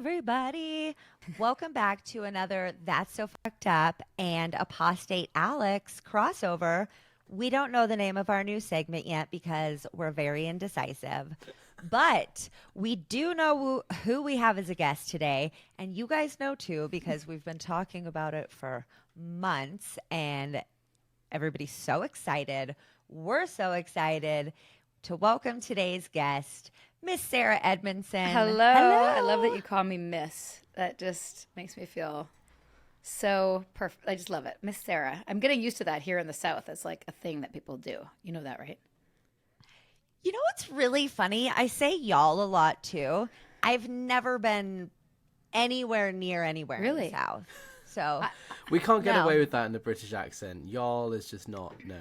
everybody. Welcome back to another That's So Fucked Up and Apostate Alex crossover. We don't know the name of our new segment yet because we're very indecisive. But we do know who we have as a guest today. And you guys know too because we've been talking about it for months and everybody's so excited. We're so excited to welcome today's guest, Miss Sarah Edmonson. Hello. I love that you call me Miss. That just makes me feel so perfect. I just love it. Miss Sarah. I'm getting used to that here in the South. It's like a thing that people do. You know that, right? You know what's really funny? I say y'all a lot too. I've never been anywhere near anywhere in the South. So we can't get away with that in the British accent. Y'all is just not, no.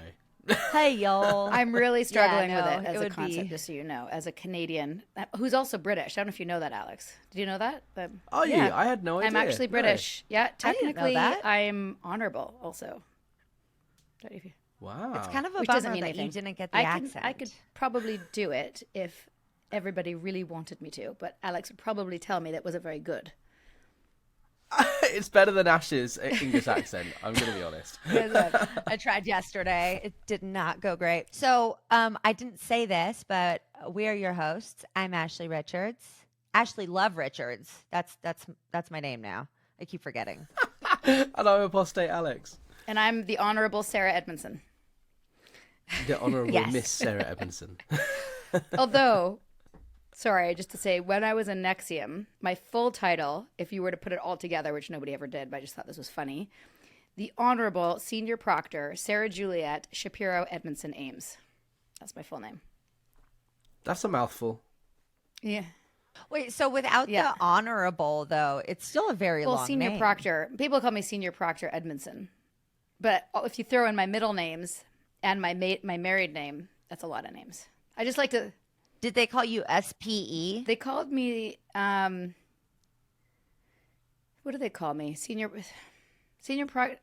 Hey, y'all. I'm really struggling with it as a concept, just so you know, as a Canadian who's also British. I don't know if you know that, Alex. Did you know that? Oh, yeah. I had no idea. I'm actually British. No. Yeah, technically, I'm honorable also. Wow. It's kind of a bummer that you didn't get the accent. I could probably do it if everybody really wanted me to, but Alex would probably tell me that wasn't very good. It's better than Ash's English accent, I'm going to be honest. I tried yesterday. It did not go great. So I didn't say this, but we are your hosts. I'm Ashley Richards. Ashley Love Richards. That's my name now. I keep forgetting. And I'm Apostate Alex. And I'm the Honorable Sarah Edmonson. The Honorable Miss Sarah Edmonson. Although... Sorry, just to say, when I was in NXIVM, my full title, if you were to put it all together, which nobody ever did, but I just thought this was funny, the Honorable Senior Proctor, Sarah Juliet Shapiro Edmondson Ames. That's my full name. That's a mouthful. Yeah. Wait, so without the honorable, though, it's still a very long Senior name. Proctor. People call me Senior Proctor Edmondson. But if you throw in my middle names and my married name, that's a lot of names. I just like to... Did they call you SPE? They called me, what do they call me? Senior I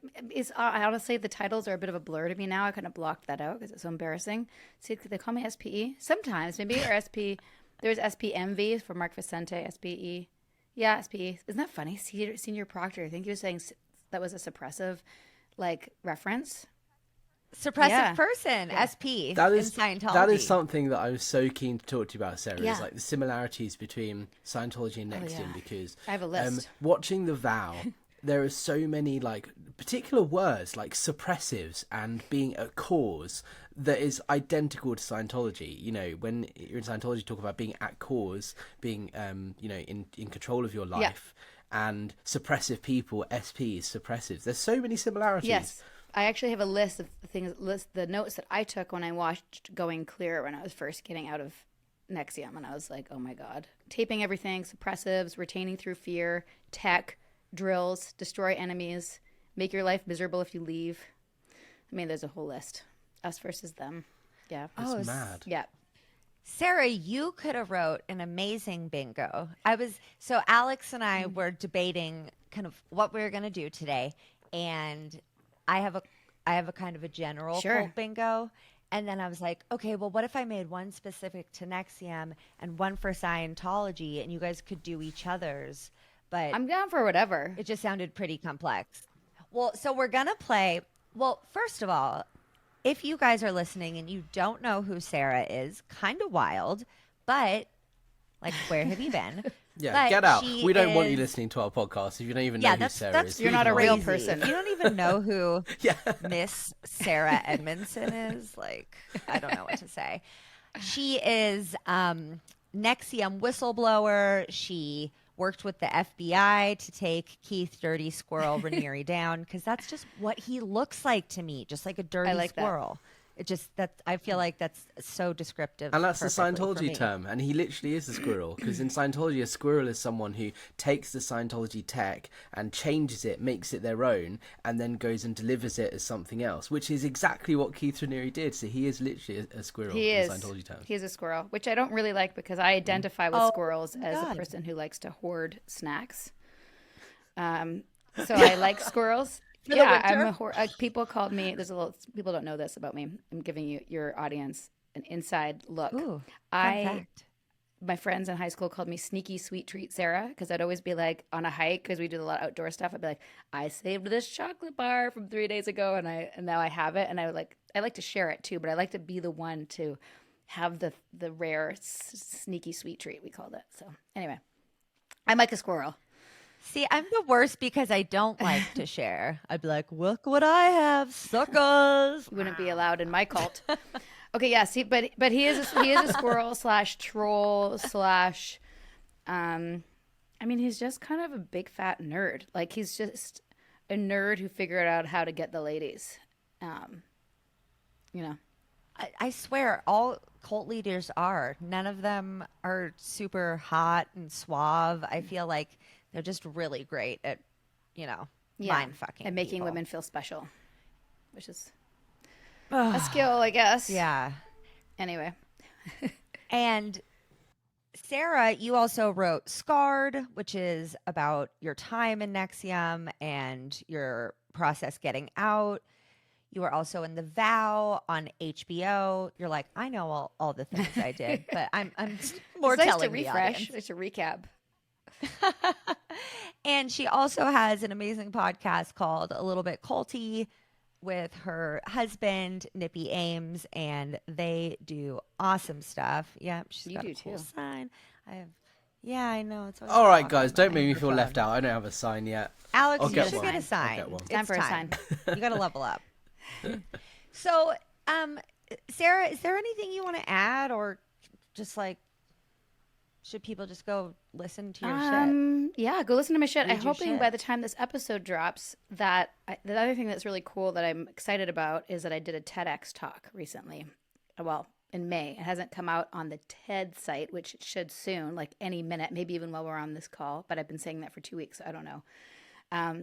honestly, the titles are a bit of a blur to me now. I kind of blocked that out because it's so embarrassing. See, they call me SPE sometimes, maybe, or SP. There's SPMV for Mark Vicente, SPE. Yeah, SPE. Isn't that funny? Senior Proctor. I think he was saying that was a suppressive, reference. Suppressive person, SP, that is, in Scientology. That is something that I was so keen to talk to you about, Sarah, Yeah. is the similarities between Scientology and NXIVM, because I have a list. Watching The Vow, there are so many particular words like suppressives and being a cause that is identical to Scientology. You know, when you're in Scientology, you talk about being at cause, being in control of your life, and suppressive people, SPs, suppressives. There's so many similarities. Yes. I actually have a list of the notes that I took when I watched Going Clear when I was first getting out of NXIVM, and I was like, oh my God. Taping everything, suppressives, retaining through fear, tech, drills, destroy enemies, make your life miserable if you leave. I mean, there's a whole list. Us versus them. Yeah. It's mad. Yeah. Sarah, you could have wrote an amazing bingo. So Alex and I were debating kind of what we were going to do today, and I have a kind of a general cult bingo, and then I was like, okay, well, what if I made one specific to NXIVM and one for Scientology, and you guys could do each other's? But I'm down for whatever. It just sounded pretty complex. Well, so we're gonna play. Well, first of all, if you guys are listening and you don't know who Sarah is, kind of wild, but where have you been? Yeah, but get out. We don't want you listening to our podcast if you don't even know who Sarah is. You're not a real person. You don't even know who Miss Sarah Edmondson is. I don't know what to say. She is NXIVM whistleblower. She worked with the FBI to take Keith Dirty Squirrel Raniere down because that's just what he looks like to me, just like a dirty squirrel. I feel like that's so descriptive. And that's the Scientology term. And he literally is a squirrel. Because in Scientology, a squirrel is someone who takes the Scientology tech and changes it, makes it their own, and then goes and delivers it as something else, which is exactly what Keith Raniere did. So he is literally a squirrel in Scientology terms. He is a squirrel, which I don't really like because I identify with squirrels as a person who likes to hoard snacks. So I like squirrels. Yeah, I'm people called me. People don't know this about me. I'm giving you your audience an inside look. Ooh, fun fact. my friends in high school called me Sneaky Sweet Treat Sarah, because I'd always be like on a hike, because we did a lot of outdoor stuff. I'd be like, I saved this chocolate bar from 3 days ago, and now I have it, and I like to share it too, but I like to be the one to have the rare sneaky sweet treat, we called it. So anyway, I'm like a squirrel. See, I'm the worst because I don't like to share. I'd be like, look what I have, suckers. You wouldn't be allowed in my cult. Okay, yeah. See, but he is a squirrel / troll / I mean, he's just kind of a big fat nerd. Like, he's just a nerd who figured out how to get the ladies. You know. I swear, all cult leaders are. None of them are super hot and suave. I feel like they're just really great at, mind fucking and making people. women feel special, which is a skill, I guess. Yeah. Anyway. And Sarah, you also wrote Scarred, which is about your time in NXIVM and your process getting out. You were also in The Vow on HBO. You're like, I know all the things I did, but I'm more it's nice telling to the refresh. audience. It's a recap. And she also has an amazing podcast called A Little Bit Culty with her husband, Nippy Ames, and they do awesome stuff. Yeah, she's got a cool sign. Yeah, I know. It's all right, guys, don't make me feel left out. I don't have a sign yet. Alex, I'll you get should one. get a sign. I'll get one. Time for a sign. You got to level up. So, Sarah, is there anything you want to add, or just like, should people just go listen to your shit? Yeah, go listen to my shit. Read I'm your hoping shit. by the time this episode drops that the other thing that's really cool that I'm excited about is that I did a TEDx talk recently. Well, in May. It hasn't come out on the TED site, which it should soon, like any minute, maybe even while we're on this call. But I've been saying that for 2 weeks. So I don't know.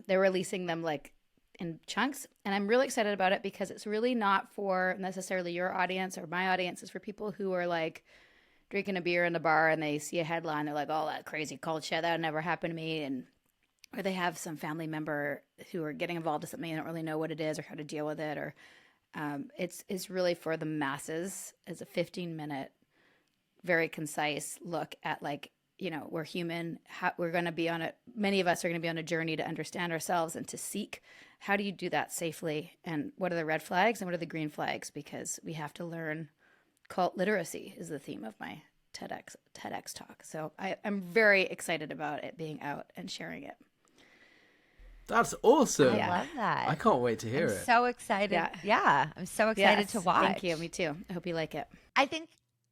They're releasing them like in chunks. And I'm really excited about it because it's really not for necessarily your audience or my audience. It's for people who are like drinking a beer in the bar and they see a headline. They're like, oh, that crazy cult shit, that would never happen to me. Or they have some family member who are getting involved in something and don't really know what it is or how to deal with it. Or it's really for the masses. It's a 15-minute, very concise look at like, we're human. We're going to be on many of us are going to be on a journey to understand ourselves and to seek. How do you do that safely? And what are the red flags and what are the green flags? Because we have to learn cult literacy is the theme of my TEDx talk. So I'm very excited about it being out and sharing it. That's awesome. I love that. I can't wait to hear I'm it. so excited. Yeah, I'm so excited to watch. Thank you. Me too. I hope you like it. I think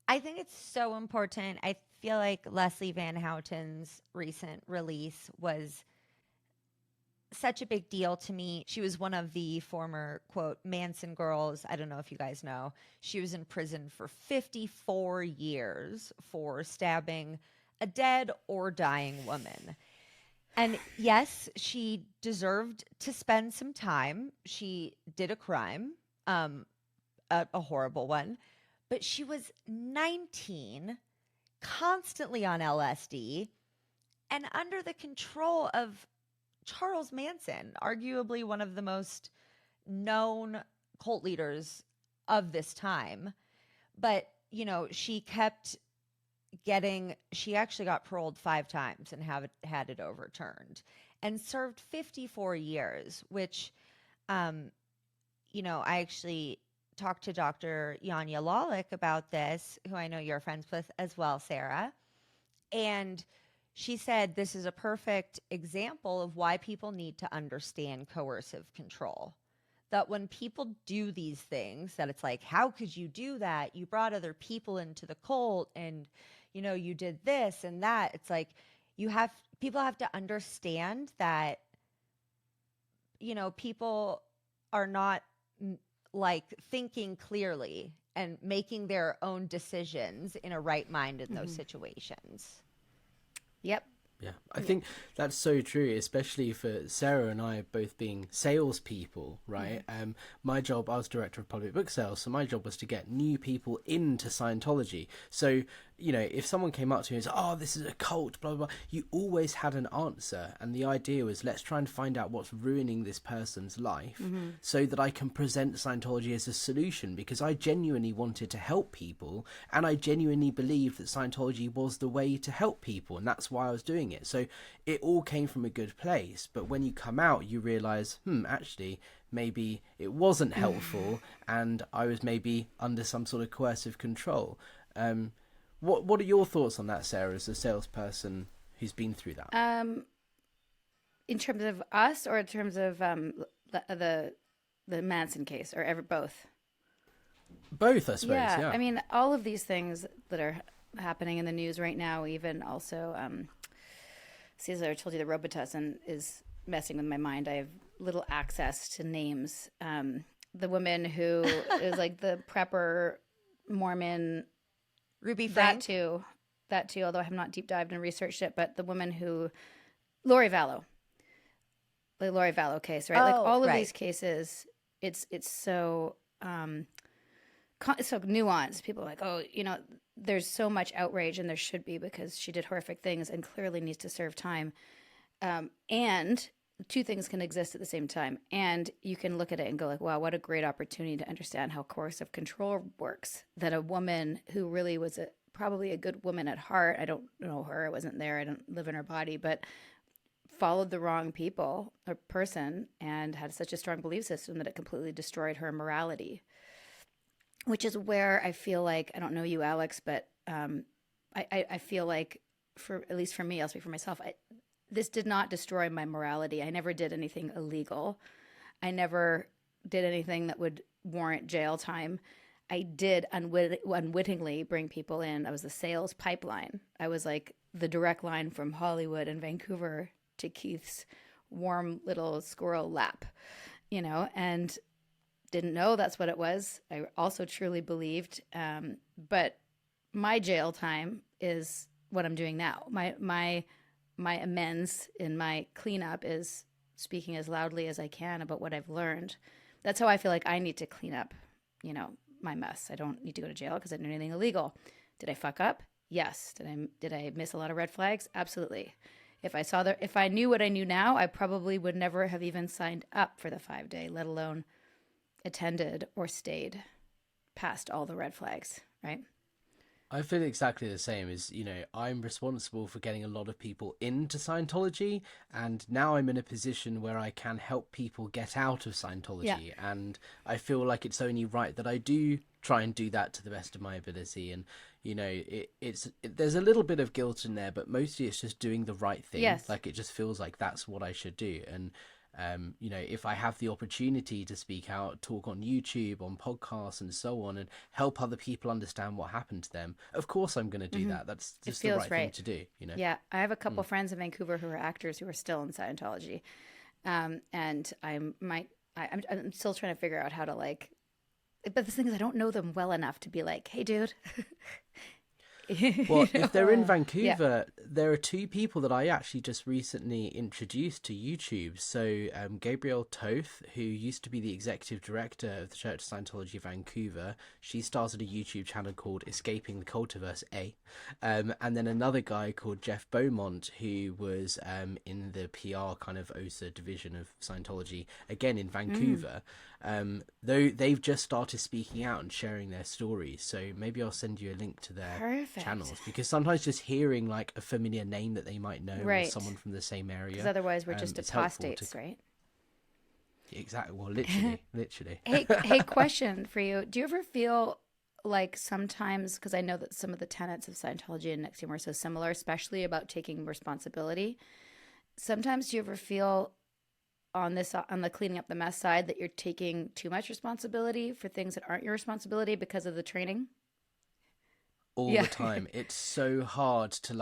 it's so important. I feel like Leslie Van Houten's recent release was such a big deal to me. She was one of the former, quote, Manson girls. I don't know if you guys know. She was in prison for 54 years for stabbing a dead or dying woman. And yes, she deserved to spend some time. She did a crime, a horrible one. But she was 19, constantly on LSD, and under the control of Charles Manson, arguably one of the most known cult leaders of this time. But, she kept she actually got paroled 5 times and had it overturned and served 54 years, which, I actually talked to Dr. Yanya Lalick about this, who I know you're friends with as well, Sarah. And she said this is a perfect example of why people need to understand coercive control. That when people do these things, that it's like, how could you do that? You brought other people into the cult and, you did this and that. It's like people have to understand that, people are not like thinking clearly and making their own decisions in a right mind in those situations. Yep. Yeah, I think that's so true, especially for Sarah and I both being salespeople, right? My job, I was director of public book sales, so my job was to get new people into Scientology. So, you know, if someone came up to me and said, oh, this is a cult, blah, blah, blah, you always had an answer. And the idea was, let's try and find out what's ruining this person's life so that I can present Scientology as a solution, because I genuinely wanted to help people and I genuinely believed that Scientology was the way to help people, and that's why I was doing it. So it all came from a good place, but when you come out you realize actually maybe it wasn't helpful and I was maybe under some sort of coercive control. What are your thoughts on that, Sarah, as a salesperson who's been through that? In terms of us, or in terms of the Manson case, or both? Both, I suppose. Yeah. I mean, all of these things that are happening in the news right now, even also, Cesar told you the Robitussin is messing with my mind. I have little access to names. The woman who is like the prepper Mormon, Ruby Frank. That too, although I have not deep dived and researched it, but the woman who, Lori Vallow, the Lori Vallow case, right? Like all of these cases, it's so, so nuanced. People are like, oh, you know, there's so much outrage, and there should be, because she did horrific things and clearly needs to serve time. And two things can exist at the same time. And you can look at it and go like, wow, what a great opportunity to understand how coercive control works. That a woman who really was probably a good woman at heart, I don't know her, I wasn't there, I don't live in her body, but followed the wrong people or person and had such a strong belief system that it completely destroyed her morality. Which is where I feel like, I don't know you, Alex, but I feel like, at least for me, I'll speak for myself, this did not destroy my morality. I never did anything illegal. I never did anything that would warrant jail time. I did unwittingly bring people in. I was the sales pipeline. I was like the direct line from Hollywood and Vancouver to Keith's warm little squirrel lap, you know, and didn't know that's what it was. I also truly believed, but my jail time is what I'm doing now. My amends in my cleanup is speaking as loudly as I can about what I've learned. That's how I feel like I need to clean up, you know, my mess. I don't need to go to jail because I didn't do anything illegal. Did I fuck up? Yes. Did I miss a lot of red flags? Absolutely. If I knew what I knew now, I probably would never have even signed up for the 5-day, let alone attended or stayed past all the red flags, right? I feel exactly the same. As you know, I'm responsible for getting a lot of people into Scientology, and now I'm in a position where I can help people get out of Scientology. And I feel like it's only right that I do try and do that to the best of my ability. And you know, there's a little bit of guilt in there, but mostly it's just doing the right thing. Yes. Like, it just feels like that's what I should do. And you know, if I have the opportunity to speak out, talk on YouTube, on podcasts and so on, and help other people understand what happened to them, of course I'm going to do that. That's just the right thing to do, you know? Yeah. I have a couple friends in Vancouver who are actors who are still in Scientology. And I'm still trying to figure out how to but the thing is, I don't know them well enough to be like, hey dude. Well, if they're in Vancouver, there are two people that I actually just recently introduced to YouTube. So Gabrielle Toth, who used to be the executive director of the Church of Scientology Vancouver, she started a YouTube channel called Escaping the Cultiverse A. And then another guy called Jeff Beaumont, who was in the PR kind of OSA division of Scientology, again in Vancouver. Though they've just started speaking out and sharing their stories. So maybe I'll send you a link to their channels, because sometimes just hearing like a familiar name that they might know, or someone from the same area, because otherwise we're just apostates, right? Exactly. Well, literally. Hey, question for you: do you ever feel like sometimes, because I know that some of the tenets of Scientology and NXIVM are so similar, especially about taking responsibility, sometimes do you ever feel on the cleaning up the mess side that you're taking too much responsibility for things that aren't your responsibility because of the training? All the time. It's so hard to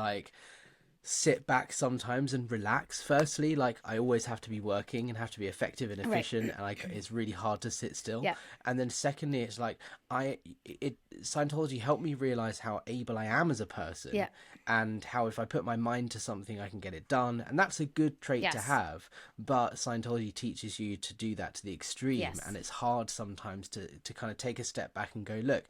sit back sometimes and relax. Firstly, like I always have to be working and have to be effective and efficient, and like it's really hard to sit still. Yeah. And then secondly, it's like Scientology helped me realize how able I am as a person, Yeah. and how if I put my mind to something, I can get it done, and that's a good trait to Yes. have. But Scientology teaches you to do that to the extreme, Yes. and it's hard sometimes to kind of take a step back and go, look,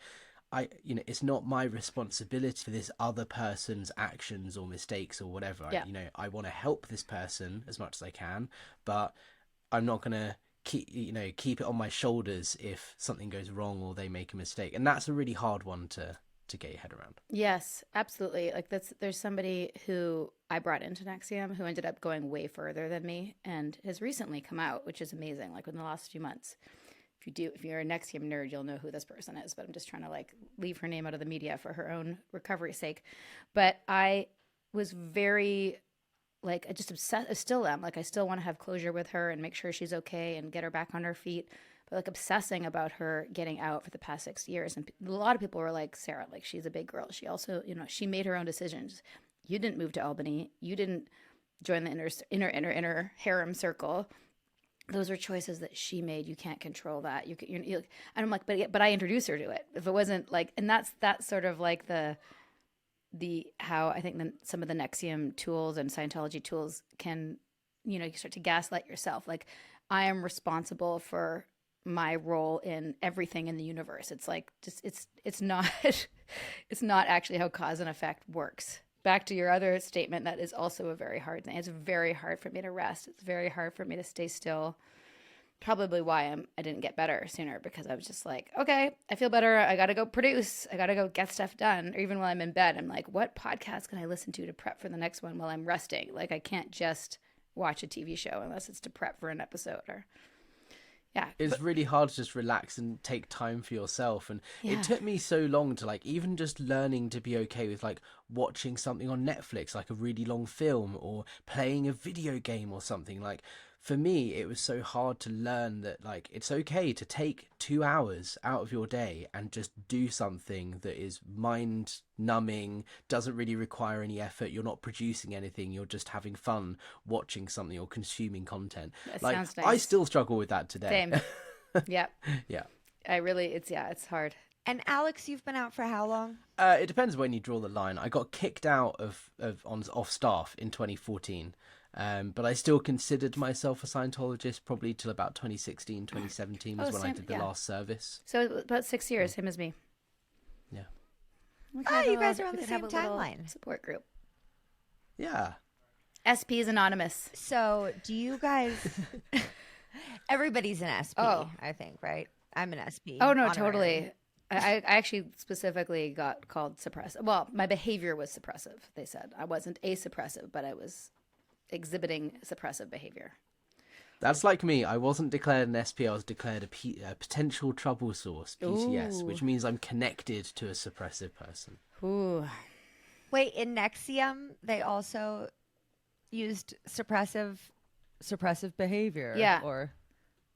it's not my responsibility for this other person's actions or mistakes or whatever. Yeah. I want to help this person as much as I can, but I'm not going to keep it on my shoulders if something goes wrong or they make a mistake. And that's a really hard one to get your head around. Yes, absolutely. Like there's somebody who I brought into NXIVM who ended up going way further than me and has recently come out, which is amazing. Like in the last few months. If you're a NXIVM nerd, you'll know who this person is, but I'm just trying to like leave her name out of the media for her own recovery's sake. But I was very like, I just obsessed, I still am. Like I still want to have closure with her and make sure she's okay and get her back on her feet. But like obsessing about her getting out for the past 6 years. And a lot of people were like, Sarah, like she's a big girl. She also, she made her own decisions. You didn't move to Albany. You didn't join the inner harem circle. Those are choices that she made. You can't control that. And I'm like, but I introduced her to it. If it wasn't like, and that's sort of like the how I think some of the NXIVM tools and Scientology tools can, you start to gaslight yourself. Like I am responsible for my role in everything in the universe. It's like just it's not it's not actually how cause and effect works. Back to your other statement, that is also a very hard thing. It's very hard for me to rest. It's very hard for me to stay still. Probably why I didn't get better sooner, because I was just like, okay, I feel better. I got to go produce. I got to go get stuff done. Or even while I'm in bed, I'm like, what podcast can I listen to prep for the next one while I'm resting? Like I can't just watch a TV show unless it's to prep for an episode or... Yeah. It's really hard to just relax and take time for yourself. And it took me so long to like even just learning to be okay with like watching something on Netflix, like a really long film, or playing a video game or something. Like for me, it was so hard to learn that like it's okay to take 2 hours out of your day and just do something that is mind numbing, doesn't really require any effort. You're not producing anything. You're just having fun watching something or consuming content. That like sounds nice. I still struggle with that today. Same. Yeah. Yeah. It's hard. And Alex, you've been out for how long? It depends when you draw the line. I got kicked out off staff in 2014. But I still considered myself a Scientologist probably till about 2016, 2017 was when I did the last service. So about 6 years, same as me. Yeah. You guys are on the same timeline. Support group. Yeah. SP is anonymous. So do you guys... Everybody's an SP, Oh. I think, right? I'm an SP. Oh, no, honorary. totally. I actually specifically got called suppressive. Well, my behavior was suppressive, they said. I wasn't a suppressive, but I was exhibiting suppressive behavior. That's like me. I wasn't declared an SP. I was declared a potential trouble source, PTS, Ooh. which means I'm connected to a suppressive person. Ooh. Wait, in NXIVM, they also used suppressive behavior. Yeah. Or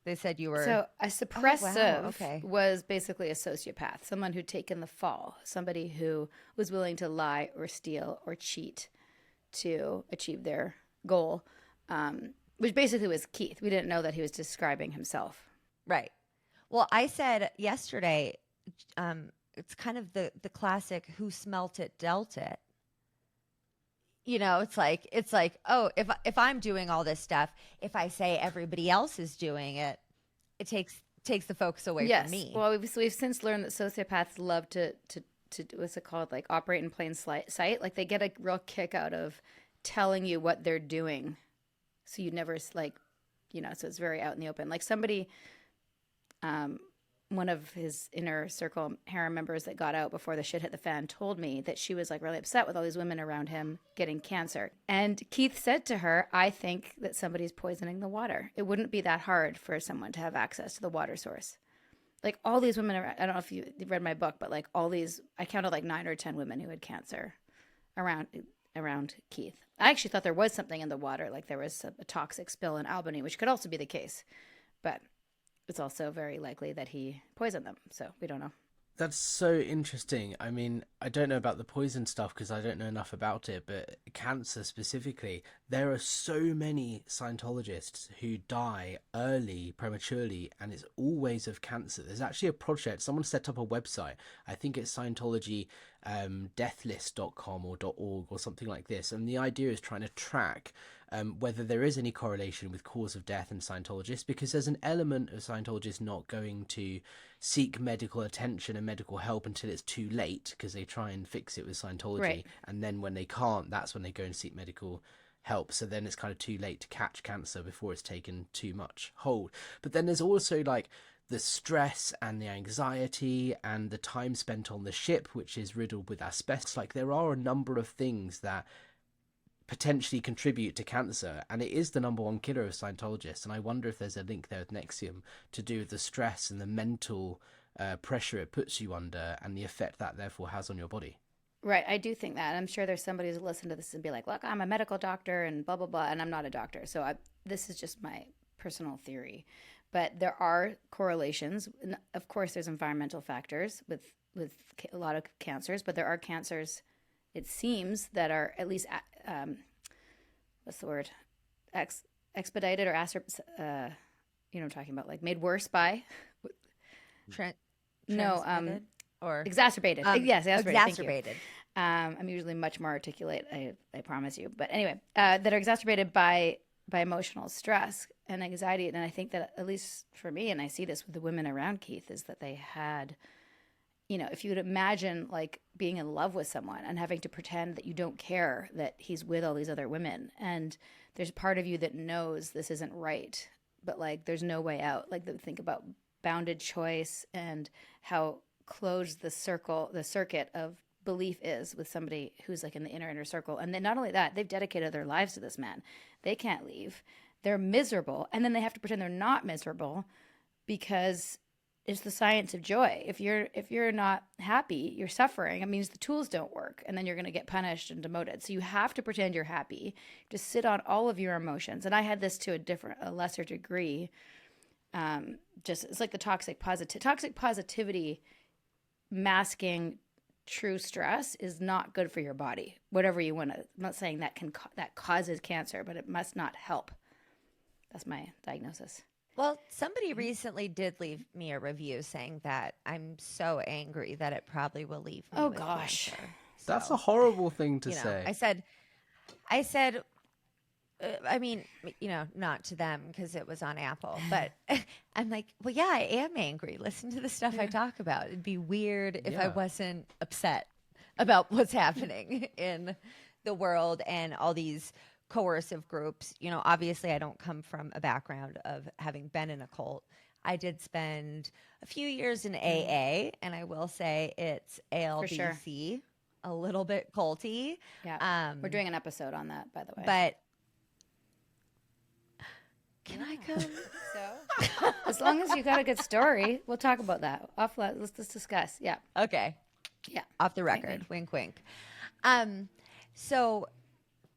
they said you were... So a suppressive okay. was basically a sociopath, someone who'd taken the fall, somebody who was willing to lie or steal or cheat to achieve their goal, which basically was Keith. We didn't know that he was describing himself. Right. Well, I said yesterday, it's kind of the classic "who smelt it dealt it." It's like, oh, if I'm doing all this stuff, if I say everybody else is doing it, it takes the focus away from me. Well, we've since learned that sociopaths love to what's it called, like operate in plain sight. Like they get a real kick out of telling you what they're doing, so you never so it's very out in the open. Like somebody, one of his inner circle harem members that got out before the shit hit the fan told me that she was like really upset with all these women around him getting cancer. And Keith said to her, I think that somebody's poisoning the water. It wouldn't be that hard for someone to have access to the water source. Like all these women, I don't know if you read my book, but like all these, I counted like 9 or 10 women who had cancer around Keith. I actually thought there was something in the water, like there was a toxic spill in Albany, which could also be the case. But it's also very likely that he poisoned them. So we don't know. That's so interesting. I mean, I don't know about the poison stuff because I don't know enough about it, but cancer specifically, there are so many Scientologists who die early, prematurely, and it's always of cancer. There's actually a project, someone set up a website, I think it's Scientology deathlist.com or .org or something like this, and the idea is trying to track whether there is any correlation with cause of death in Scientologists, because there's an element of Scientologists not going to seek medical attention and medical help until it's too late, because they try and fix it with Scientology, Right. and then when they can't, that's when they go and seek medical help. So then it's kind of too late to catch cancer before it's taken too much hold. But then there's also like the stress and the anxiety and the time spent on the ship, which is riddled with asbestos. Like, there are a number of things that potentially contribute to cancer, and it is the number one killer of Scientologists. And I wonder if there's a link there with NXIVM to do with the stress and the mental pressure it puts you under, and the effect that therefore has on your body. Right. I do think that. I'm sure there's somebody who's listened to this and be like, look, I'm a medical doctor and blah, blah, blah. And I'm not a doctor. So this is just my personal theory. But there are correlations. And of course, there's environmental factors with a lot of cancers, but there are cancers, it seems, that are at least, what's the word? Expedited or, you know what I'm talking about, like made worse by? Transmitted? Or Exacerbated. Yes, exacerbated. I'm usually much more articulate, I promise you. But anyway, that are exacerbated by emotional stress and anxiety. And I think that, at least for me, and I see this with the women around Keith, is that they had, you know, if you would imagine like being in love with someone and having to pretend that you don't care that he's with all these other women. And there's part of you that knows this isn't right, but like there's no way out. Like, think about bounded choice and how closed the circuit of belief is with somebody who's like in the inner circle. And then not only that, they've dedicated their lives to this man. They can't leave. They're miserable. And then they have to pretend they're not miserable because it's the science of joy. If you're not happy, you're suffering. It means the tools don't work, and then you're going to get punished and demoted. So you have to pretend you're happy. Just sit on all of your emotions. And I had this to a lesser degree. It's like the toxic positivity masking true stress is not good for your body. Whatever you want to. I'm not saying that that causes cancer, but it must not help. That's my diagnosis. Well, somebody recently did leave me a review saying that I'm so angry that it probably will leave me. Oh with gosh, cancer. That's So, a horrible thing to you know, say. I said, I mean, you know, not to them because it was on Apple, but I'm like, well, yeah, I am angry. Listen to the stuff I talk about. It'd be weird if I Yeah. wasn't upset about what's happening in the world and all these coercive groups. You know, obviously I don't come from a background of having been in a cult. I did spend a few years in AA, and I will say it's ALBC, a little bit culty. Yeah, we're doing an episode on that, by the way. But can I come? So, as long as you got a good story, we'll talk about that. Let's discuss. Yeah. Okay. Yeah. Off the record. Wink, wink. So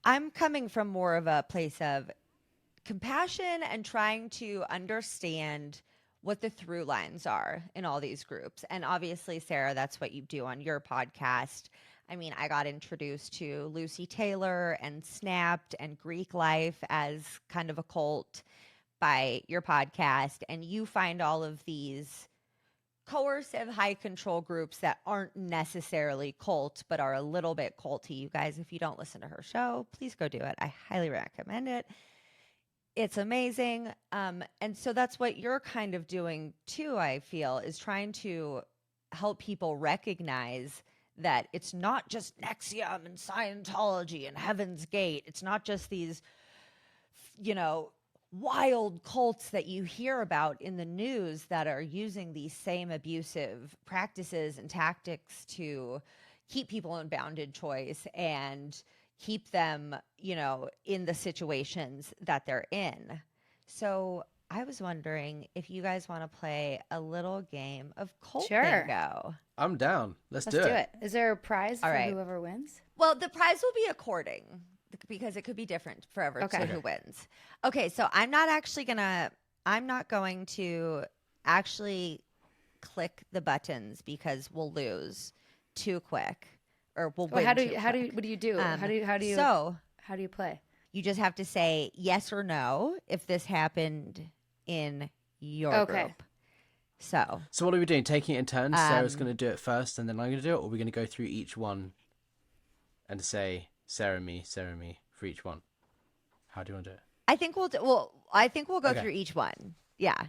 I'm coming from more of a place of compassion and trying to understand what the through lines are in all these groups. And obviously, Sarah, that's what you do on your podcast. I mean, I got introduced to Lucy Taylor and Snapped and Greek life as kind of a cult by your podcast. And you find all of these coercive high control groups that aren't necessarily cult, but are a little bit culty. You guys, if you don't listen to her show, please go do it. I highly recommend it. It's amazing. And so that's what you're kind of doing too, I feel, is trying to help people recognize that it's not just NXIVM and Scientology and Heaven's Gate. It's not just these, you know, wild cults that you hear about in the news that are using these same abusive practices and tactics to keep people in bounded choice and keep them, you know, in the situations that they're in. So I was wondering if you guys want to play a little game of cult bingo. I'm down. Let's do it. Is there a prize for right. whoever wins? Well, the prize will be according, because it could be different forever to who wins. Okay, so I'm not going to actually click the buttons because we'll lose too quick, or we'll Well, win what do you do? So how do you play? you just have to say yes or no if this happened in your group. So what are we doing? Taking it in turns? Sarah's going to do it first, and then I'm going to do it, or are we going to go through each one and say Sarah, me, for each one? How do you want to do it? I think we'll go through each one. Yeah.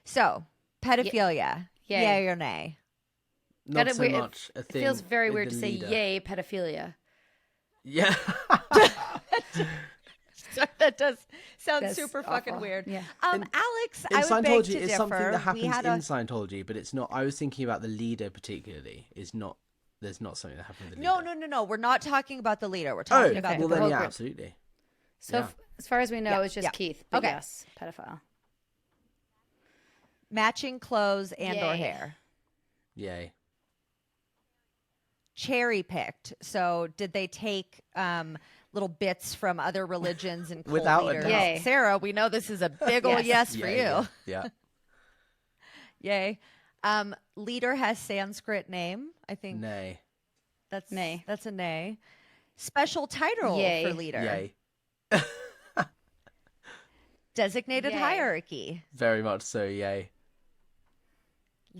So pedophilia, yay or nay? Not so much a thing. It feels very weird to say leader. yay pedophilia. Yeah. That does sound That's super awful. fucking weird. Yeah. Alex, In I would beg Scientology, to it's differ. something that happens We had in Scientology, but it's not. I was thinking about the leader particularly. There's not something that happened with the leader. No. We're not talking about the leader. We're talking about well the then, whole yeah, group. absolutely. So as far as we know, it's just yeah. Keith. But Okay. yes, pedophile. Matching clothes and or Yay. hair. Yay. Cherry picked. So did they take little bits from other religions and cult Without a leaders? doubt. Yay. Sarah, we know this is a big ol' yes for Yay, you. Yeah. Yay. Leader has Sanskrit name. I think Nay. that's Nay. That's a nay. Special title Yay. for leader. Yay. Designated Yay. hierarchy. Very much so. Yay.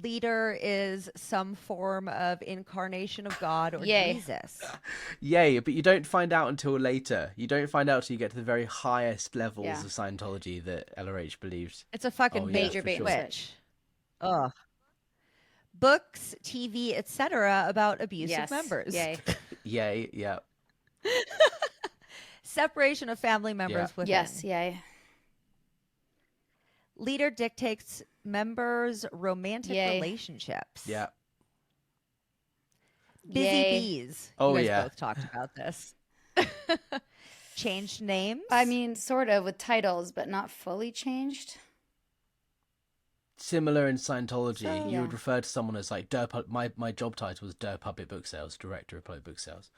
Leader is some form of incarnation of God or Yay. Jesus. Yay, but you don't find out until later. You don't find out till you get to the very highest levels Yeah. of Scientology that LRH believes. It's a fucking Oh, yeah, major for bait sure. and switch. Ugh. Books, TV, etc. about abusive Yes. members. Yay. Yay, yeah. Separation of family members within. Yes. Yay. Leader dictates members' romantic Yay. relationships. Yeah. Busy Yay. bees. Oh, you guys yeah. both talked about this. Changed names. I mean, sort of with titles, but not fully changed. Similar in Scientology, So- you Yeah. would refer to someone as like my job title was Puppet Book Sales, Director of Public Book Sales.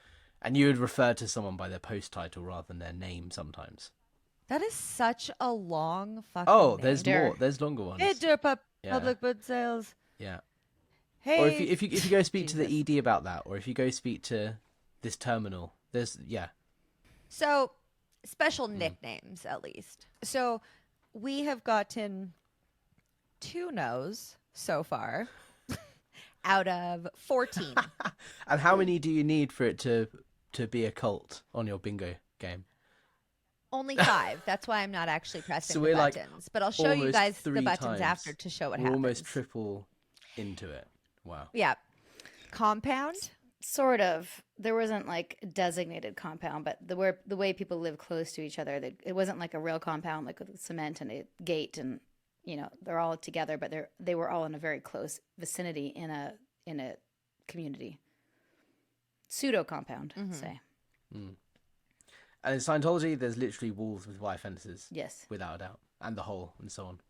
And you would refer to someone by their post title rather than their name sometimes. that is such a long fucking Oh, name. there's Der. more. There's longer ones. Hey, Yeah. public book sales. Yeah. Hey. Or if you go speak to the Jesus. ED about that, or if you go speak to this terminal, there's So, special Hmm. nicknames, at least. So, we have gotten 2 no's so far out of 14. And how many do you need for it to be a cult on your bingo game? Only 5. That's why I'm not actually pressing So the we're like buttons. But I'll show you almost guys the 3 buttons times. after to show what We're happens. almost triple into it. Wow. Yeah. Compound. Sort of. There wasn't like a designated compound, but the way people live close to each other, it wasn't like a real compound, like with cement and a gate, and they're all together, but they were all in a very close vicinity in a community. Pseudo compound, say. And in Scientology, there's literally walls with wire fences. Yes. Without a doubt. And the hole and so on.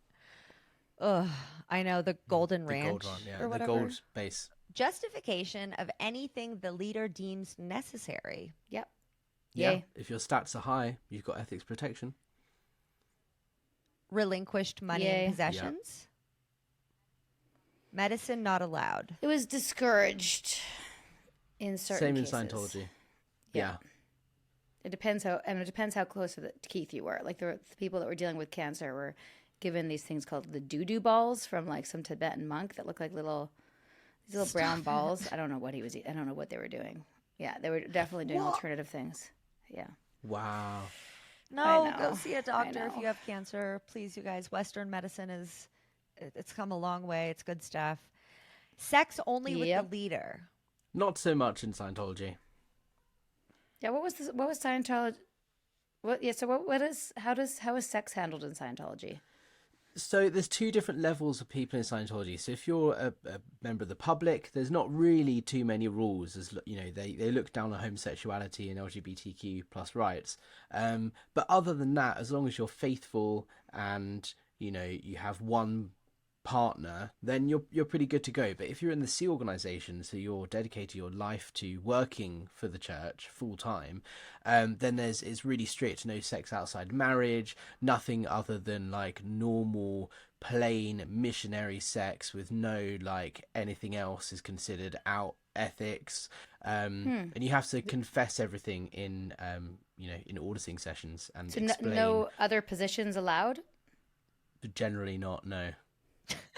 Ugh. I know the Golden The Ranch gold one, yeah. or The whatever. gold base. Justification of anything the leader deems necessary. Yep. Yeah. Yay. If your stats are high, you've got ethics protection. Relinquished money Yay. and possessions. Medicine not allowed. It was discouraged in certain Same in cases. Scientology. Yeah. It depends how close to Keith you were. Like the people that were dealing with cancer were given these things called the doo-doo balls from like some Tibetan monk that look like these little brown balls. I don't know what I don't know what they were doing. Yeah, they were definitely doing alternative things. Yeah. Wow. No, I know. go see a doctor if know. you have cancer. Please, you guys. Western medicine it's come a long way. It's good stuff. Sex only with Yep. the leader. Not so much in Scientology. Yeah, what was Scientology? How is sex handled in Scientology? So there's 2 different levels of people in Scientology. So if you're a member of the public, there's not really too many rules. As they look down on homosexuality and LGBTQ plus rights. But other than that, as long as you're faithful and you have one partner, then you're pretty good to go. But if you're in the C organization, so you're dedicated your life to working for the church full time, then it's really strict. No sex outside marriage, nothing other than like normal plain missionary sex with no like anything else is considered out ethics, and you have to confess everything in in auditing sessions and So explain. no other positions allowed? Generally not, no.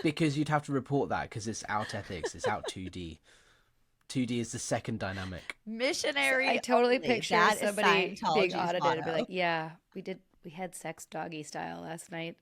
Because you'd have to report that because it's out ethics, it's out 2D. 2D is the second dynamic. Missionary. I totally only. picture That is somebody being Scientology's audited and be motto. like, yeah, we had sex doggy style last night.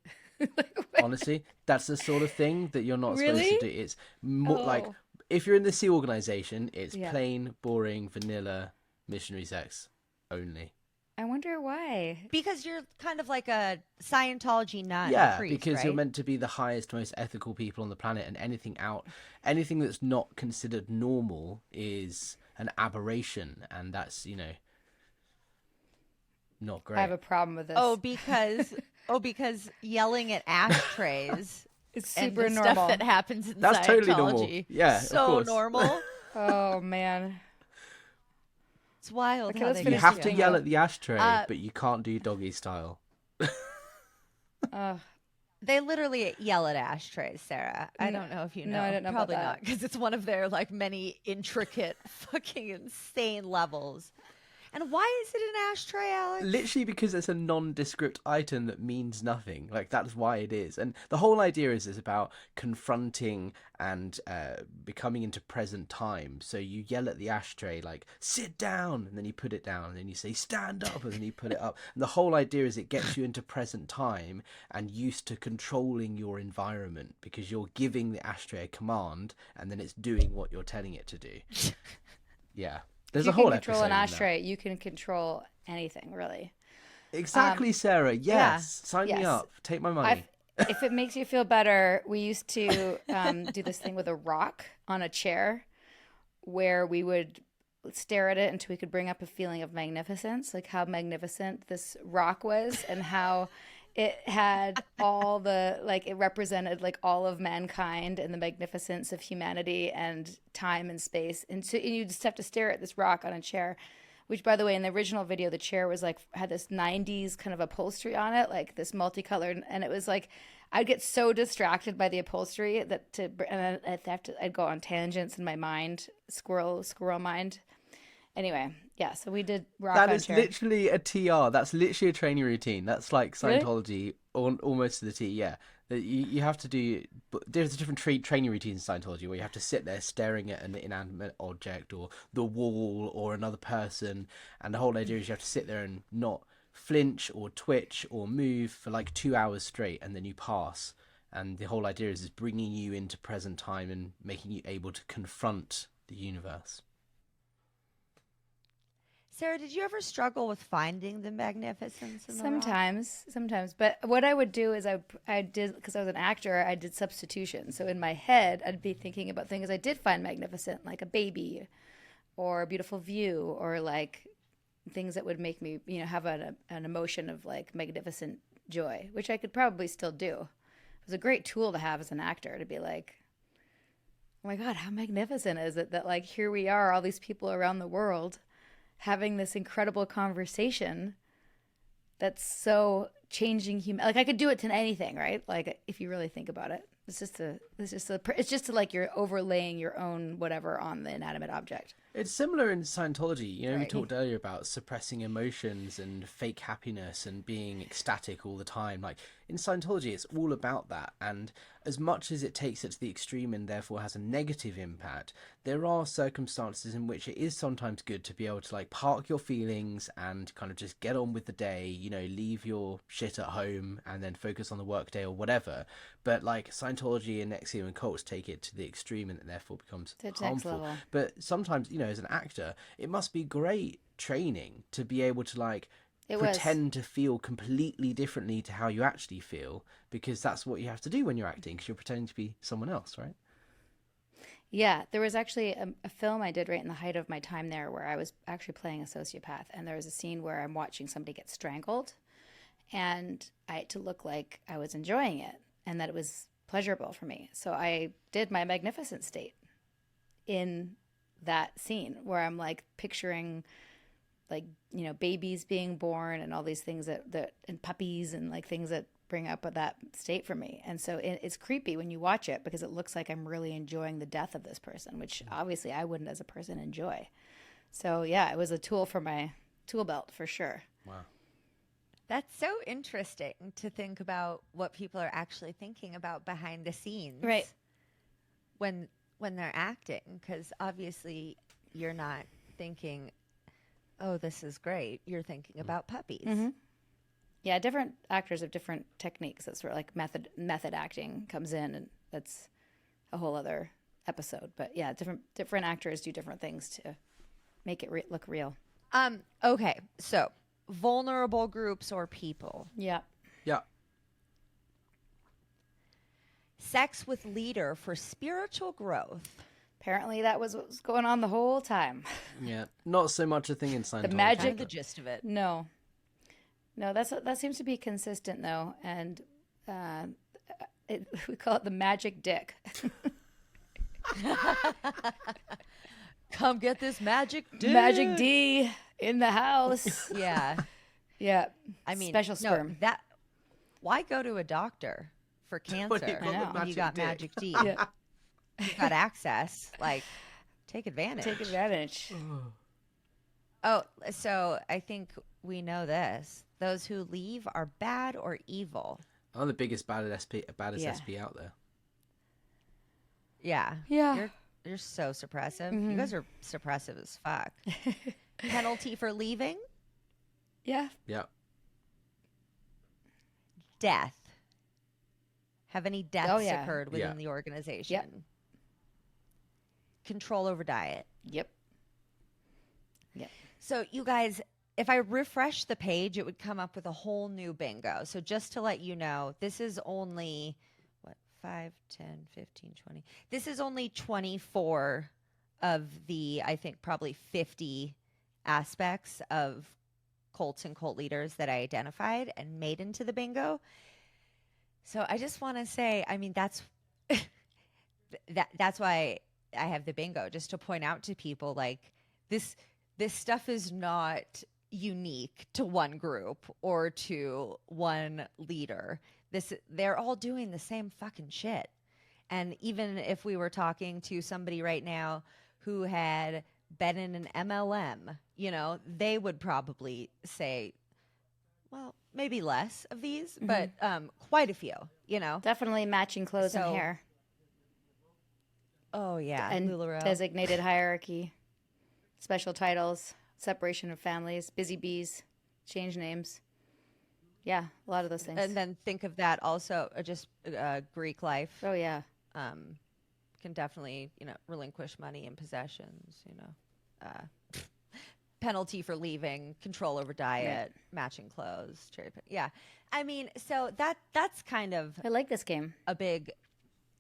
Honestly, that's the sort of thing that you're not supposed Really? to do. It's more like, Oh. if you're in the Sea organization, it's Yeah. plain, boring, vanilla missionary sex only. I wonder why. Because you're kind of like a Scientology nun. Yeah, priest, because right? you're meant to be the highest, most ethical people on the planet, and anything that's not considered normal is an aberration, and that's not great. I have a problem with this. because yelling at ashtrays it's and super the normal. stuff that happens in That's Scientology. totally normal. Yeah, of so course. normal. Oh man. It's wild. Okay, how let's they You finish get have this to thing yell out. at the ashtray, but you can't do doggy style. They literally yell at ashtrays, Sarah. I No- don't know if you know. no, I don't know about Probably that. not, because it's one of their like many intricate, fucking insane levels. And why is it an ashtray, Alex? Literally because it's a nondescript item that means nothing. Like, that's why it is. And the whole idea is about confronting and becoming into present time. So you yell at the ashtray, like, sit down, and then you put it down, and then you say, stand up, and then you put it up. And the whole idea is it gets you into present time and used to controlling your environment, because you're giving the ashtray a command, and then it's doing what you're telling it to do. Yeah. There's You a whole can control an episode in that. ashtray. You can control anything, really. Exactly, Sarah. Yes. Sign me yes. up. Take my money. If it makes you feel better, we used to do this thing with a rock on a chair where we would stare at it until we could bring up a feeling of magnificence, like how magnificent this rock was and how it had all the, like, it represented like all of mankind and the magnificence of humanity and time and space. And so you just have to stare at this rock on a chair, which, by the way, in the original video, the chair was like, had this 90s kind of upholstery on it, like this multicolored. And it was like, I'd get so distracted by the upholstery and I'd go on tangents in my mind, squirrel mind. Anyway, yeah, so we did rock That on is chair. literally a TR. That's literally a training routine. That's like Really? Scientology, almost to the T. Yeah, that you have to do. But there's different training routines in Scientology where you have to sit there staring at an inanimate object or the wall or another person, and the whole idea is you have to sit there and not flinch or twitch or move for like 2 hours straight, and then you pass. And the whole idea is bringing you into present time and making you able to confront the universe. Sarah, did you ever struggle with finding the magnificence in the rock? Sometimes. But what I would do is I did, because I was an actor, I did substitution. So in my head, I'd be thinking about things I did find magnificent, like a baby or a beautiful view, or like things that would make me, have an emotion of like magnificent joy, which I could probably still do. It was a great tool to have as an actor, to be like, oh my God, how magnificent is it that like here we are, all these people around the world, having this incredible conversation that's so changing human. Like I could do it to anything, right? Like if you really think about it, it's just like you're overlaying your own whatever on the inanimate object. It's similar in Scientology. We Right. talked earlier about suppressing emotions and fake happiness and being ecstatic all the time. Like in Scientology, it's all about that. And as much as it takes it to the extreme and therefore has a negative impact, there are circumstances in which it is sometimes good to be able to like park your feelings and kind of just get on with the day, leave your shit at home and then focus on the work day or whatever. But like Scientology and NXIVM and cults take it to the extreme and it therefore becomes To the next harmful. level. But sometimes, as an actor, it must be great training to be able to like It was. pretend to feel completely differently to how you actually feel, because that's what you have to do when you're acting, because you're pretending to be someone else, right? Yeah, there was actually a film I did right in the height of my time there where I was actually playing a sociopath, and there was a scene where I'm watching somebody get strangled, and I had to look like I was enjoying it and that it was pleasurable for me. So I did my magnificent state in that scene where I'm like picturing like, babies being born and all these things that and puppies and like things that bring up that state for me. And so it's creepy when you watch it because it looks like I'm really enjoying the death of this person, which obviously I wouldn't as a person enjoy. So yeah, it was a tool for my tool belt for sure. Wow. That's so interesting to think about what people are actually thinking about behind the scenes. Right. When they're acting, because obviously you're not thinking, oh, this is great. You're thinking about puppies. Mm-hmm. Yeah, different actors have different techniques. That's where like method acting comes in, and that's a whole other episode. But yeah, different actors do different things to make it look real. Okay, so vulnerable groups or people. Yeah. Yeah. Sex with leader for spiritual growth. Apparently that was what was going on the whole time. Yeah. Not so much a thing in Scientology. The magic. Kind of the gist of it. No, that seems to be consistent though, and we call it the magic dick. Come get this magic dick. Magic D in the house. Yeah. Yeah. I mean, special sperm. No, why go to a doctor for cancer you got the when you got magic dick. magic D? Yeah. You got access. Like, take advantage. Take advantage. Oh, so I think we know this. Those who leave are bad or evil. I'm the biggest baddest Yeah. SP out there. Yeah. Yeah. You're so suppressive. Mm-hmm. You guys are suppressive as fuck. Penalty for leaving? Yeah. Yeah. Death. Have any deaths yeah. occurred within Yeah. the organization? Yep. Control over diet. Yep. Yep. So you guys, if I refresh the page, it would come up with a whole new bingo. So just to let you know, this is only, 5, 10, 15, 20. This is only 24 of the, I think, probably 50 aspects of cults and cult leaders that I identified and made into the bingo. So I just want to say, I mean, that's why I have the bingo, just to point out to people, like, this stuff is not unique to one group or to one leader. They're all doing the same fucking shit. And even if we were talking to somebody right now who had been in an MLM, they would probably say, well, maybe less of these, but quite a few, Definitely matching clothes and So- hair. Oh, yeah. And LuLaRoe. designated hierarchy, special titles, separation of families, busy bees, change names. Yeah, a lot of those things. And then think of that also, just Greek life. Oh yeah. Can definitely, relinquish money and possessions, penalty for leaving, control over diet, matching clothes, cherry pick. Yeah. I mean, so that's kind of I like this game. a big,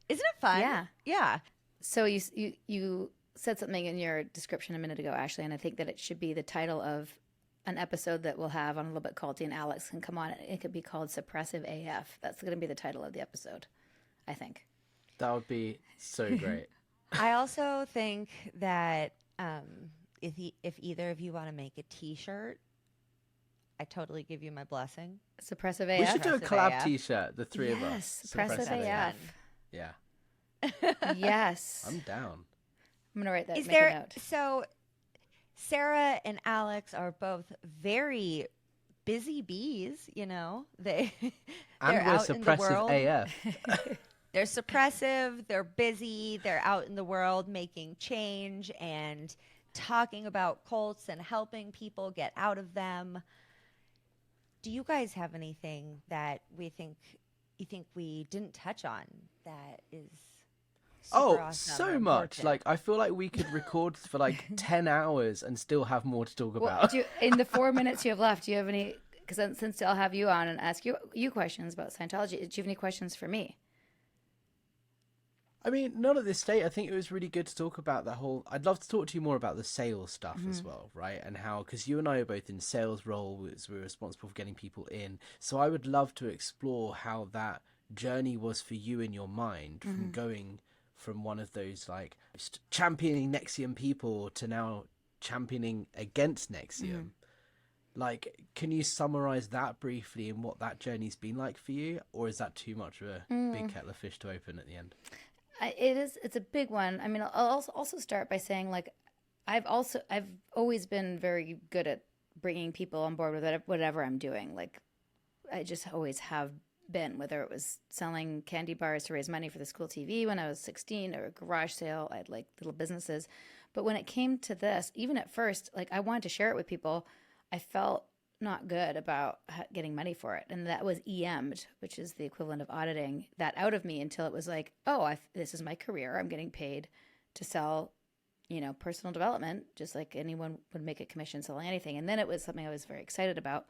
isn't it fun? Yeah. Yeah. So you said something in your description a minute ago, Ashley, and I think that it should be the title of an episode that we'll have on A Little Bit Culty, and Alex can come on. It could be called Suppressive AF. That's going to be the title of the episode, I think. That would be so great. I also think that if either of you want to make a T-shirt, I totally give you my blessing. Suppressive We AF. should do a Suppressive collab AF. t-shirt, the three of us. Yes, Suppressive Suppressive AF. Yeah. Yes. I'm down. I'm going to write that. Is make a there note. so Sarah and Alex are both very busy bees, And they're we're out in the suppressive world. AF. They're suppressive, they're busy, they're out in the world making change and talking about cults and helping people get out of them. Do you guys have anything that you think we didn't touch on that is super Oh, awesome so or much. important? Like, I feel like we could record for like 10 hours and still have more to talk Well, about. in the 4 minutes you have left, do you have any? Because since I'll have you on and ask you questions about Scientology, do you have any questions for me? I mean, not at this state. I think it was really good to talk about the whole. I'd love to talk to you more about the sales stuff as well, right? And how, because you and I are both in sales roles, we're responsible for getting people in. So I would love to explore how that journey was for you in your mind from going from one of those like championing NXIVM people to now championing against NXIVM. Like, can you summarize that briefly and what that journey's been like for you? Or is that too much of a big kettle of fish to open at the end? It's a big one. I mean, I'll also start by saying, like, I've always been very good at bringing people on board with whatever I'm doing. Like, I just always have been, whether it was selling candy bars to raise money for the school TV when I was 16, or a garage sale. I had like little businesses. But when it came to this, even at first, like, I wanted to share it with people. I felt not good about getting money for it. And that was EM'd, which is the equivalent of auditing that out of me, until it was like, oh, this is my career. I'm getting paid to sell, personal development, just like anyone would make a commission selling anything. And then it was something I was very excited about.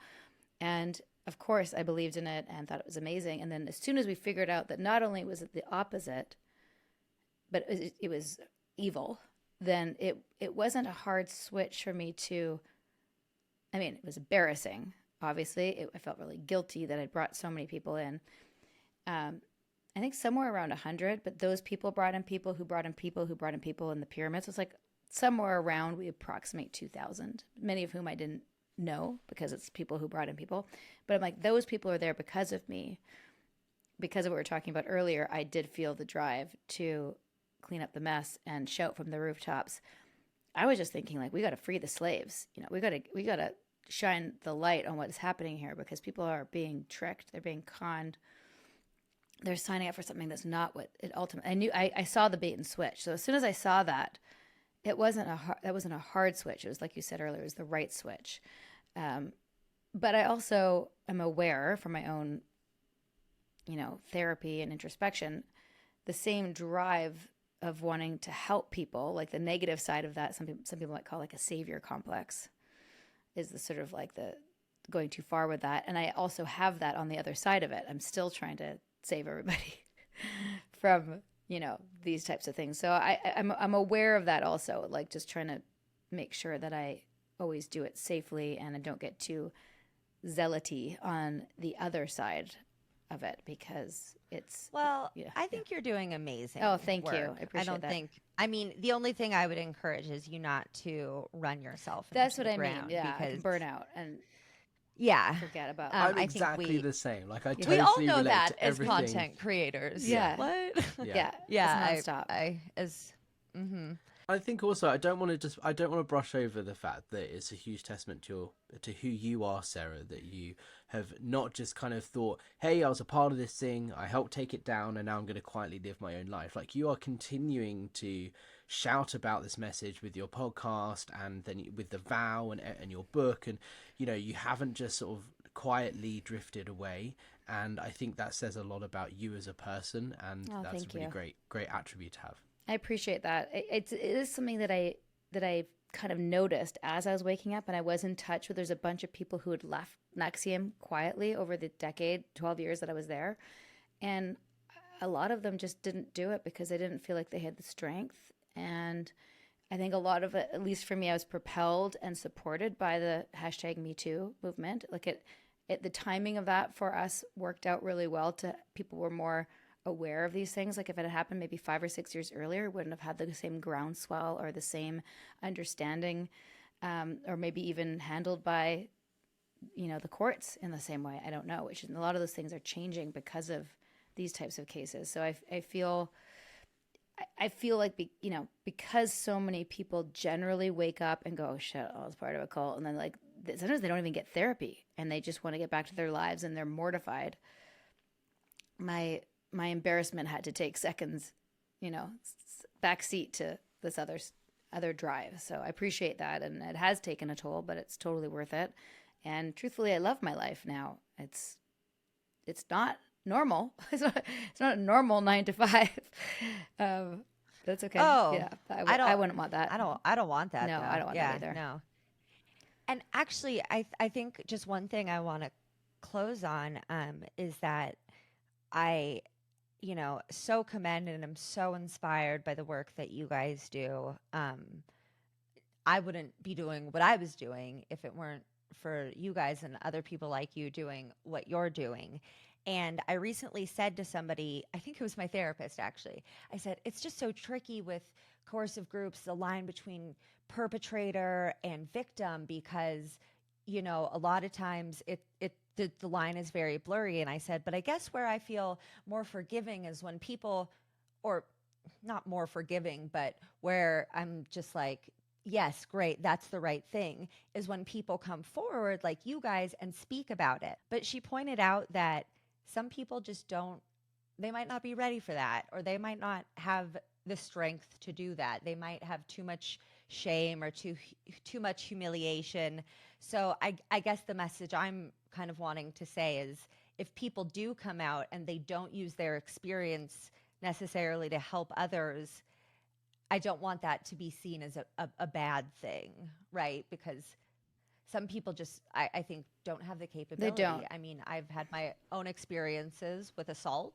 And of course, I believed in it and thought it was amazing. And then as soon as we figured out that not only was it the opposite, but it was evil, then it wasn't a hard switch for me to, I mean, it was embarrassing, obviously. I felt really guilty that I'd brought so many people in. I think somewhere around 100, but those people brought in people who brought in people who brought in people in the pyramids. It's like somewhere around, we approximate 2,000, many of whom I didn't know because it's people who brought in people. But I'm like, those people are there because of me. Because of what we were talking about earlier, I did feel the drive to clean up the mess and shout from the rooftops. I was just thinking, like, we got to free the slaves. We got to shine the light on what is happening here, because people are being tricked. They're being conned. They're signing up for something that's not what it ultimately. I saw the bait and switch. So as soon as I saw that, that wasn't a hard switch. It was, like you said earlier, it was the right switch. But I also am aware from my own, therapy and introspection, the same drive of wanting to help people, like the negative side of that, some people might call like a savior complex, is the sort of like the going too far with that. And I also have that on the other side of it. I'm still trying to save everybody from, these types of things. So I'm aware of that also, like just trying to make sure that I always do it safely and I don't get too zealoty on the other side of it, because it's I think you're doing amazing. Oh, thank you. work. I appreciate that. I mean, the only thing I would encourage is you not to run yourself That's into what the I mean. ground, Yeah, I because can burn out and forget about I'm I think exactly the same. Like, I we totally all know relate that to as everything. content creators. Yeah. What? Yeah. It's nonstop. I think also I don't want to brush over the fact that it's a huge testament to who you are, Sarah, that you have not just kind of thought, hey, I was a part of this thing, I helped take it down, and now I'm going to quietly live my own life. Like, you are continuing to shout about this message with your podcast, and then with the vow and your book, and you haven't just sort of quietly drifted away. And I think that says a lot about you as a person, and that's a really great attribute to have. I appreciate that. It is something that I kind of noticed as I was waking up, and I was in touch with. There's a bunch of people who had left NXIVM quietly over the 12 years that I was there, and a lot of them just didn't do it because they didn't feel like they had the strength. And I think a lot of it, at least for me, I was propelled and supported by the #MeToo movement. Like the timing of that for us worked out really well. People were more aware of these things. Like, if it had happened maybe 5 or 6 years earlier, it wouldn't have had the same groundswell or the same understanding, or maybe even handled by, the courts in the same way. I don't know. A lot of those things are changing because of these types of cases. So I feel like, because so many people generally wake up and go, oh shit, I was part of a cult. And then like, sometimes they don't even get therapy and they just want to get back to their lives and they're mortified. My embarrassment had to take seconds, backseat to this other drive. So I appreciate that. And it has taken a toll, but it's totally worth it. And truthfully, I love my life now. It's not normal. It's not a normal 9 to 5. That's okay. Oh, yeah. I wouldn't want that. I don't want that. No, though. I don't want that either. No. And actually, I think just one thing I want to close on is that I, so commend and I'm so inspired by the work that you guys do. I wouldn't be doing what I was doing if it weren't for you guys and other people like you doing what you're doing. And I recently said to somebody, I think it was my therapist actually, I said, it's just so tricky with coercive groups, the line between perpetrator and victim, because you know, a lot of times the line is very blurry. And I said, but I guess where I feel more forgiving is when people, or not more forgiving, but where I'm just like, yes, great, that's the right thing, is when people come forward like you guys and speak about it. But she pointed out that some people just don't, they might not be ready for that, or they might not have the strength to do that. They might have too much shame or too much humiliation. So I guess the message I'm kind of wanting to say is, if people do come out and they don't use their experience necessarily to help others, I don't want that to be seen as a bad thing, right? Because some people just, I think, don't have the capability. They don't. I mean, I've had my own experiences with assault,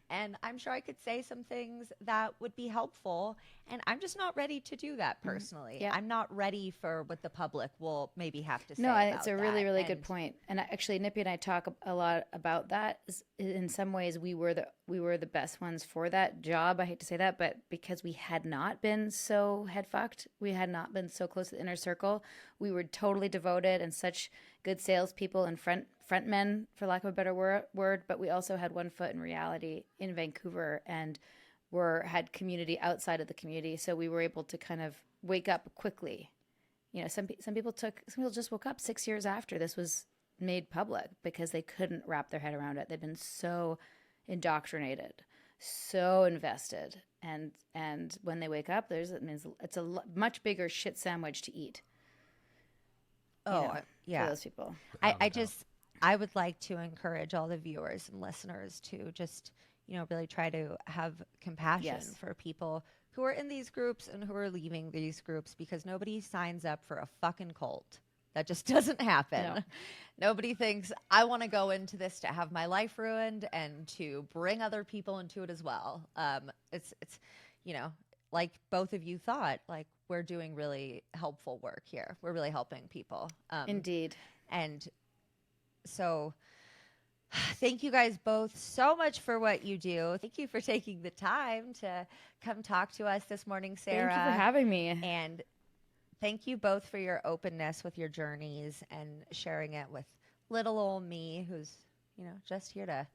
and I'm sure I could say some things that would be helpful, and I'm just not ready to do that personally. Yeah. I'm not ready for what the public will maybe have to say. No, about it's a really, that. really good point. And actually, Nippy and I talk a lot about that. In some ways, we were the best ones for that job. I hate to say that, but because we had not been so head fucked, we had not been so close to the inner circle, we were totally devoted and such good salespeople and front men, for lack of a better word. But we also had one foot in reality in Vancouver, and had community outside of the community. So we were able to kind of wake up quickly. You know, some people just woke up 6 years after this was made public because they couldn't wrap their head around it. They've been so indoctrinated, so invested, and when they wake up, it's a much bigger shit sandwich to eat. Yeah. For those people. I would like to encourage all the viewers and listeners to just, you know, really try to have compassion for people who are in these groups and who are leaving these groups, because nobody signs up for a fucking cult. That just doesn't happen. No. Nobody thinks, I want to go into this to have my life ruined and to bring other people into it as well. It's you know, like both of you thought, like, we're doing really helpful work here. We're really helping people. Indeed. And so thank you guys both so much for what you do. Thank you for taking the time to come talk to us this morning, Sarah. Thank you for having me. And thank you both for your openness with your journeys and sharing it with little old me, who's, you know, just here to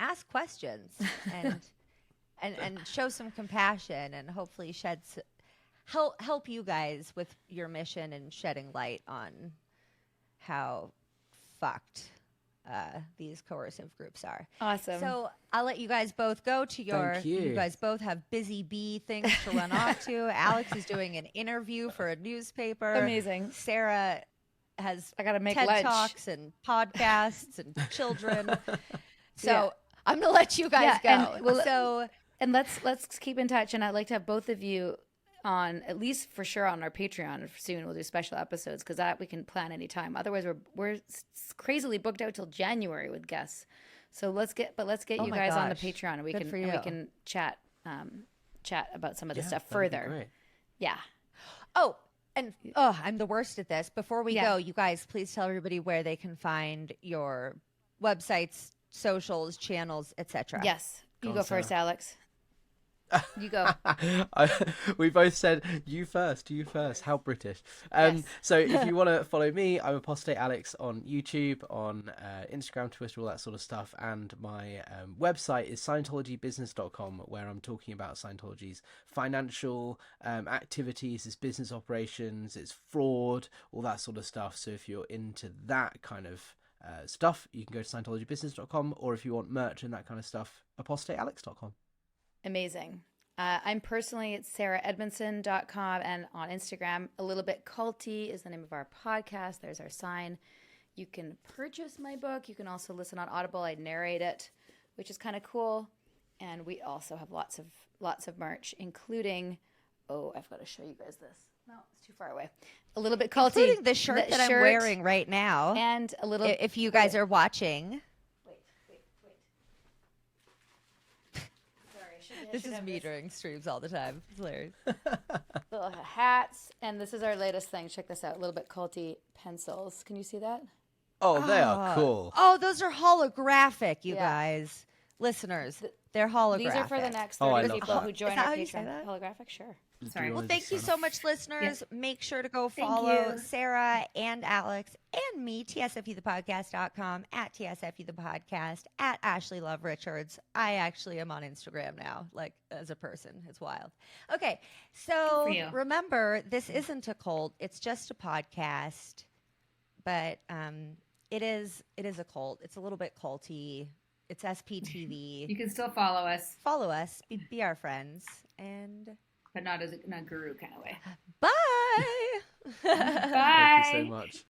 ask questions and show some compassion and hopefully help you guys with your mission and shedding light on how fucked these coercive groups are. Awesome. So I'll let you guys both go to your. Thank you. You guys both have busy bee things to run off to. Alex is doing an interview for a newspaper. Amazing. Sarah has I gotta make TED lunch. Talks and podcasts and children. So Yeah. I'm gonna let you guys go. And let's keep in touch. And I'd like to have both of you on, at least for sure, on our Patreon soon. We'll do special episodes because that we can plan anytime. Otherwise, we're crazily booked out till January with guests. So let's get you my guys on the gosh. Patreon, and we Good for can you. chat about some of this stuff that'd be further. great. Yeah. Oh, and I'm the worst at this. Before we Yeah. go, you guys, please tell everybody where they can find your websites, socials, channels, etc. Yes. You on, go first, Sarah. Alex. You go. We both said you first. How British. Yes. So if you want to follow me, I'm Apostate Alex on YouTube, on Instagram, Twitter, all that sort of stuff. And my website is Scientologybusiness.com, where I'm talking about Scientology's financial activities, its business operations, its fraud, all that sort of stuff. So if you're into that kind of stuff, you can go to Scientologybusiness.com, or if you want merch and that kind of stuff, ApostateAlex.com. Amazing. I'm personally at sarahdedmondson.com, and on Instagram, a little bit culty is the name of our podcast. There's our sign. You can purchase my book. You can also listen on Audible. I narrate it, which is kind of cool. And we also have lots of merch, including, I've got to show you guys this. No, it's too far away. A little bit culty. Including the shirt that I'm wearing right now. And a little. If you guys are watching. Wait. This is me during streams all the time. It's hilarious. Little hats, and this is our latest thing. Check this out. A little bit culty pencils. Can you see that? Oh, they are cool. Oh, those are holographic, you Yeah. guys. Listeners, They're holographic. These are for the next Oh, I 30 love people that. who join Is that our how you say Patreon. that? Holographic, sure. Sorry. Well, thank you so much, listeners. Make sure to go Thank follow you. Sarah and Alex and me, TSFUthepodcast.com, at TSFU the Podcast, at Ashley Love Richards. I actually am on Instagram now, like as a person. It's wild. Okay, so Good for you. remember, this isn't a cult. It's just a podcast, but it is a cult. It's a little bit culty. It's SPTV. You can still follow us, Follow us, be our friends, and but not as a guru kind of way. bye. Bye. Thank you so much.